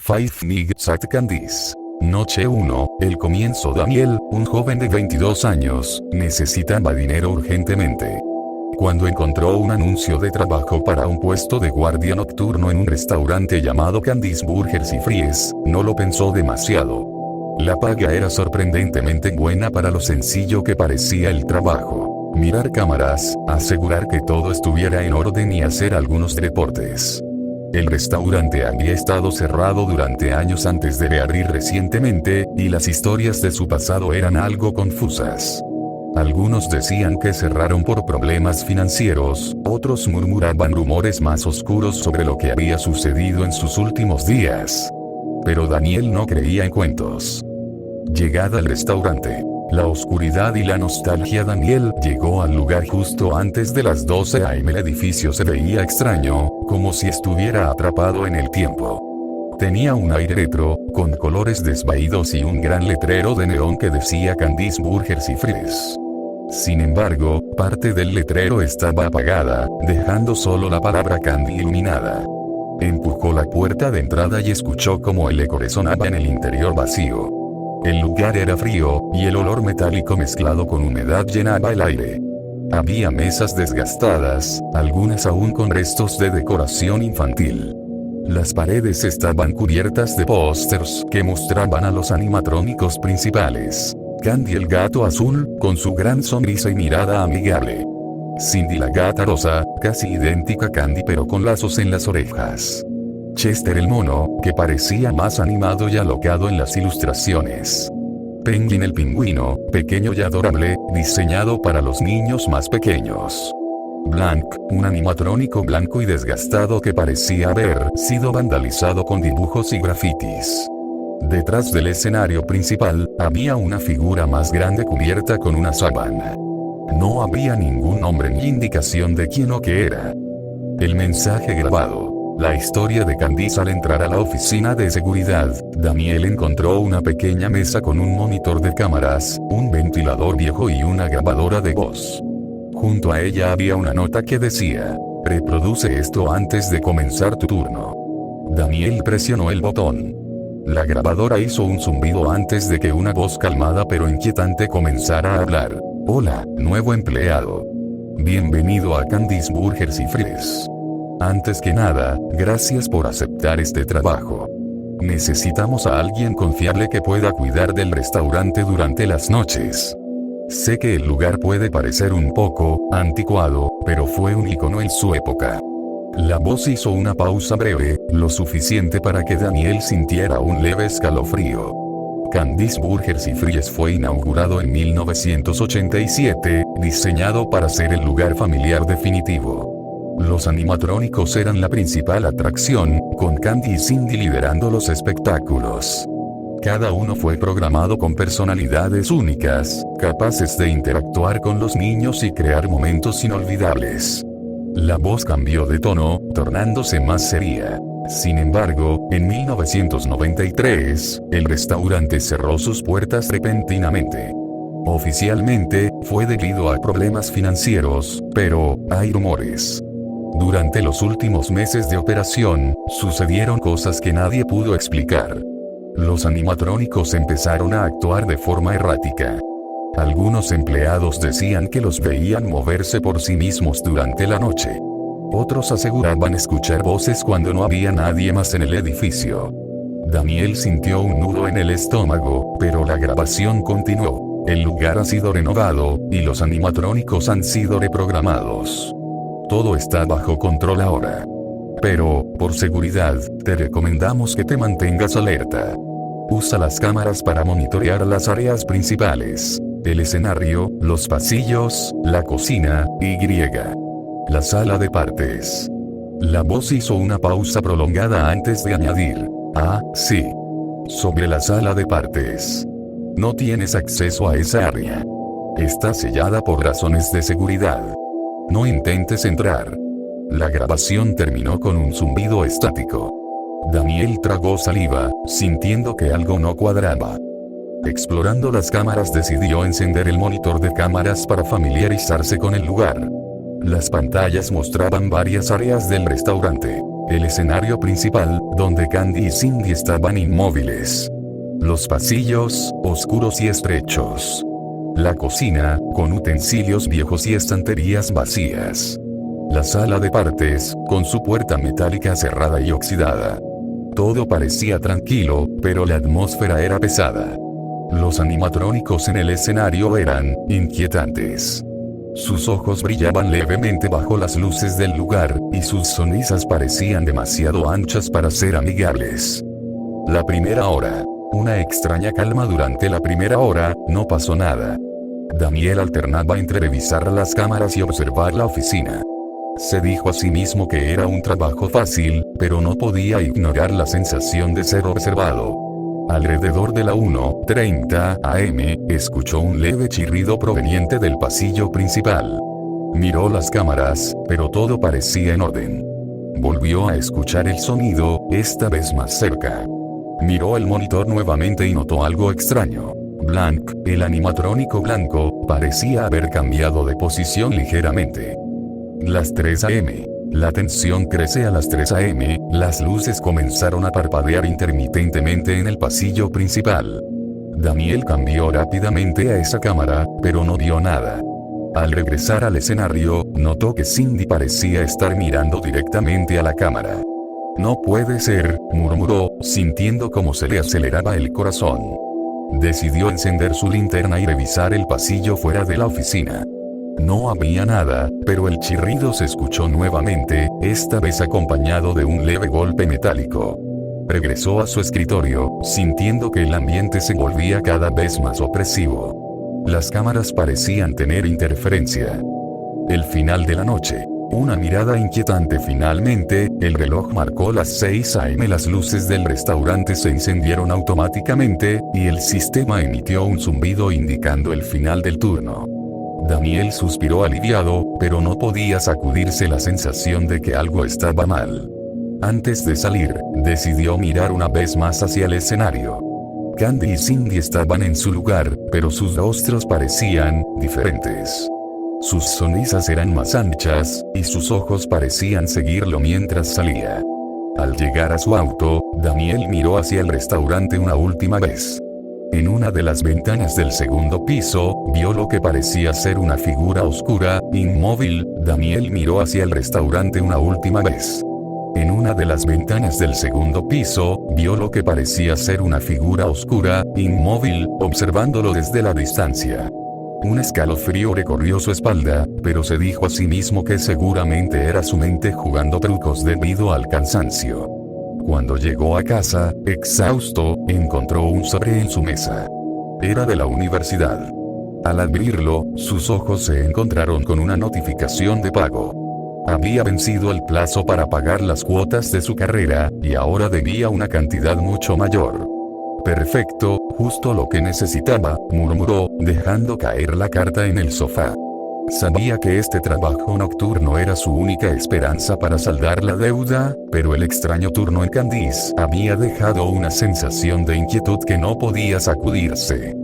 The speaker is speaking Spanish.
Five Nights at Candy's. Noche 1, el comienzo. Daniel, un joven de 22 años, necesitaba dinero urgentemente. Cuando encontró un anuncio de trabajo para un puesto de guardia nocturno en un restaurante llamado Candy's Burgers y Fries, no lo pensó demasiado. La paga era sorprendentemente buena para lo sencillo que parecía el trabajo. Mirar cámaras, asegurar que todo estuviera en orden y hacer algunos reportes. El restaurante había estado cerrado durante años antes de reabrir recientemente, y las historias de su pasado eran algo confusas. Algunos decían que cerraron por problemas financieros, otros murmuraban rumores más oscuros sobre lo que había sucedido en sus últimos días. Pero Daniel no creía en cuentos. Llegada al restaurante, la oscuridad y la nostalgia. Daniel llegó al lugar justo antes de las 12 a.m. El edificio se veía extraño, como si estuviera atrapado en el tiempo. Tenía un aire retro, con colores desvaídos y un gran letrero de neón que decía Candy's Burgers y Fries. Sin embargo, parte del letrero estaba apagada, dejando solo la palabra Candy iluminada. Empujó la puerta de entrada y escuchó cómo el eco resonaba en el interior vacío. El lugar era frío, y el olor metálico mezclado con humedad llenaba el aire. Había mesas desgastadas, algunas aún con restos de decoración infantil. Las paredes estaban cubiertas de pósters que mostraban a los animatrónicos principales. Candy el gato azul, con su gran sonrisa y mirada amigable. Cindy la gata rosa, casi idéntica a Candy pero con lazos en las orejas. Chester el mono, que parecía más animado y alocado en las ilustraciones. Penguin el pingüino, pequeño y adorable, diseñado para los niños más pequeños. Blank, un animatrónico blanco y desgastado que parecía haber sido vandalizado con dibujos y grafitis. Detrás del escenario principal, había una figura más grande cubierta con una sábana. No había ningún nombre ni indicación de quién o qué era. El mensaje grabado. La historia de Candy's. Al entrar a la oficina de seguridad, Daniel encontró una pequeña mesa con un monitor de cámaras, un ventilador viejo y una grabadora de voz. Junto a ella había una nota que decía: reproduce esto antes de comenzar tu turno. Daniel presionó el botón. La grabadora hizo un zumbido antes de que una voz calmada pero inquietante comenzara a hablar. Hola, nuevo empleado. Bienvenido a Candy's Burgers y Fries. Antes que nada, gracias por aceptar este trabajo. Necesitamos a alguien confiable que pueda cuidar del restaurante durante las noches. Sé que el lugar puede parecer un poco anticuado, pero fue un icono en su época. La voz hizo una pausa breve, lo suficiente para que Daniel sintiera un leve escalofrío. Candy's Burgers y Fries fue inaugurado en 1987, diseñado para ser el lugar familiar definitivo. Los animatrónicos eran la principal atracción, con Candy y Cindy liderando los espectáculos. Cada uno fue programado con personalidades únicas, capaces de interactuar con los niños y crear momentos inolvidables. La voz cambió de tono, tornándose más seria. Sin embargo, en 1993, el restaurante cerró sus puertas repentinamente. Oficialmente, fue debido a problemas financieros, pero hay rumores. Durante los últimos meses de operación, sucedieron cosas que nadie pudo explicar. Los animatrónicos empezaron a actuar de forma errática. Algunos empleados decían que los veían moverse por sí mismos durante la noche. Otros aseguraban escuchar voces cuando no había nadie más en el edificio. Daniel sintió un nudo en el estómago, pero la grabación continuó. El lugar ha sido renovado, y los animatrónicos han sido reprogramados. Todo está bajo control ahora. Pero, por seguridad, te recomendamos que te mantengas alerta. Usa las cámaras para monitorear las áreas principales. El escenario, los pasillos, la cocina, y la sala de partes. La voz hizo una pausa prolongada antes de añadir: ah, sí. Sobre la sala de partes. No tienes acceso a esa área. Está sellada por razones de seguridad. No intentes entrar. La grabación terminó con un zumbido estático. Daniel tragó saliva, sintiendo que algo no cuadraba. Explorando las cámaras, decidió encender el monitor de cámaras para familiarizarse con el lugar. Las pantallas mostraban varias áreas del restaurante. el escenario principal, donde Candy y Cindy estaban inmóviles. Los pasillos, oscuros y estrechos. La cocina, con utensilios viejos y estanterías vacías. La sala de partes, con su puerta metálica cerrada y oxidada. Todo parecía tranquilo, pero la atmósfera era pesada. Los animatrónicos en el escenario eran inquietantes. Sus ojos brillaban levemente bajo las luces del lugar, y sus sonrisas parecían demasiado anchas para ser amigables. La primera hora. Una extraña calma durante la primera hora, no pasó nada. Daniel alternaba entre revisar las cámaras y observar la oficina. Se dijo a sí mismo que era un trabajo fácil, pero no podía ignorar la sensación de ser observado. Alrededor de la 1:30 am, escuchó un leve chirrido proveniente del pasillo principal. Miró las cámaras, pero todo parecía en orden. Volvió a escuchar el sonido, esta vez más cerca. Miró el monitor nuevamente y notó algo extraño. Blank, el animatrónico blanco, parecía haber cambiado de posición ligeramente. Las 3 am. La tensión crece a las 3 am, las luces comenzaron a parpadear intermitentemente en el pasillo principal. Daniel cambió rápidamente a esa cámara, pero no vio nada. Al regresar al escenario, notó que Cindy parecía estar mirando directamente a la cámara. No puede ser, murmuró, sintiendo cómo se le aceleraba el corazón. Decidió encender su linterna y revisar el pasillo fuera de la oficina. No había nada, pero el chirrido se escuchó nuevamente, esta vez acompañado de un leve golpe metálico. Regresó a su escritorio, sintiendo que el ambiente se volvía cada vez más opresivo. Las cámaras parecían tener interferencia. El final de la noche. Una mirada inquietante finalmente, el reloj marcó las 6 am. Las luces del restaurante se encendieron automáticamente, y el sistema emitió un zumbido indicando el final del turno. Daniel suspiró aliviado, pero no podía sacudirse la sensación de que algo estaba mal. Antes de salir, decidió mirar una vez más hacia el escenario. Candy y Cindy estaban en su lugar, pero sus rostros parecían diferentes. Sus sonrisas eran más anchas, y sus ojos parecían seguirlo mientras salía. Al llegar a su auto, Daniel miró hacia el restaurante una última vez. En una de las ventanas del segundo piso, vio lo que parecía ser una figura oscura, inmóvil. Daniel miró hacia el restaurante una última vez. En una de las ventanas del segundo piso, vio lo que parecía ser una figura oscura, inmóvil, observándolo desde la distancia. Un escalofrío recorrió su espalda, pero se dijo a sí mismo que seguramente era su mente jugando trucos debido al cansancio. Cuando llegó a casa, exhausto, encontró un sobre en su mesa. Era de la universidad. Al abrirlo, sus ojos se encontraron con una notificación de pago. Había vencido el plazo para pagar las cuotas de su carrera, y ahora debía una cantidad mucho mayor. Perfecto, justo lo que necesitaba, murmuró, dejando caer la carta en el sofá. Sabía que este trabajo nocturno era su única esperanza para saldar la deuda, pero el extraño turno en Candice había dejado una sensación de inquietud que no podía sacudirse.